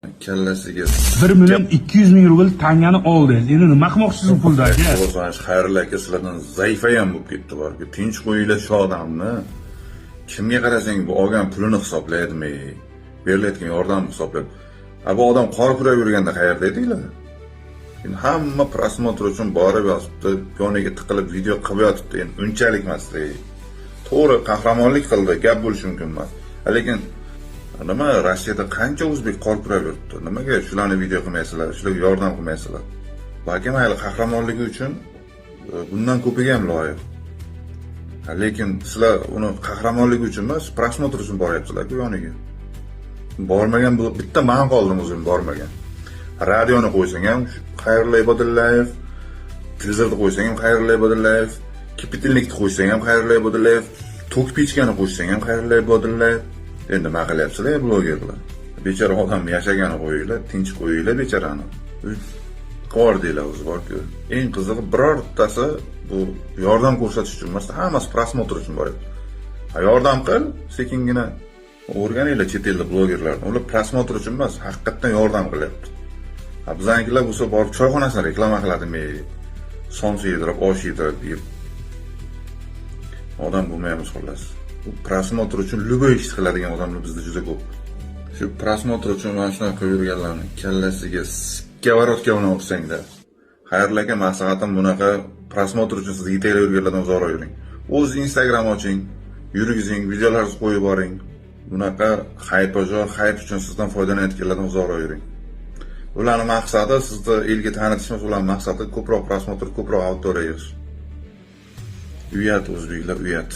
Kallasiga 1.200.000 rubl tangani oldingiz. Endi nima qilmoqchisiz u puldagi? Xayrli aka, sizlardan zaifayam bo'lib ketdi bor. Tinch qo'yinglar shu odamni. Kimga qarasang bu olgan pulini hisoblaydimi? Berilayotgan yordamni hisoblab. Bu odam qor kurab yurganda qayerda edinglar? Endi hamma prosmotr uchun borib yotibdi, yoniga tiqilib video qilib yotibdi. Endi unchalik emas-da. To'g'ri qahramonlik qildi, gap bo'lishi mumkin emas. Lekin nima Rossiyada qancha o'zbek qor kurab yuribdi? Nimaga shularni video qilmaysizlar, shularga yordam qilmaysizlar? Balki mayli qahramonligi uchun bundan ko'piga ham loyiq. Lekin sizlar uni qahramonligi uchun emas, prosmotr uchun boryapsizlar-ku yoniga. Bormagan bitta men qoldim o'zim bormagan. Radioni qo'ysang ham Xayrullo Ibodullayev, televizorni qo'ysang ham Xayrullo Ibodullayev, kipitilnikni qo'ysang ham Xayrullo Ibodullayev, tok pechkani qo'ysang ham Xayrullo Ibodullayev. Endi nima qilyapsizlar blogerlar? Bechora odam yashagani qo'yinglar, tinch qo'yinglar bechorani. Qor deylar o'zi bor-ku. Eng qizig'i birortasi bu yordam ko'rsatish uchun emas, hammasi prosmotr uchun boryapti. Yordam qil, sekingina o'rganinglar chet elda blogerlarni. Ular prosmotr uchun emas, haqiqatan yordam qilyapti. Bizankilar bo'lsa borib choyxonasini reklama qiladimi? Somsa yedirib, osh yedirib deb. Odam bo'lmaymiz xullas. Prosmotr uchun любой ish qiladigan odamlar bizda juda ko'p. Shu prosmotr uchun mana shunaqa qilib yurganlarni kallasiga skavarotka bilan ursanglar. Xayrli aka, maslahatim bunaqa prosmotr uchun siz yetaklar yurganlardan uzoqroq yuring. O'z Instagram oching, yurgizing, videolaringizni qo'yib boring. Bunaqa hayp uchun sizdan foydalanayotganlardan uzoqroq yuring. Ularning maqsadi sizni elga tanitish emas, ularning maqsadi ko'proq prosmotr, ko'proq auditoriya. Uyat o'zbeklar, uyat.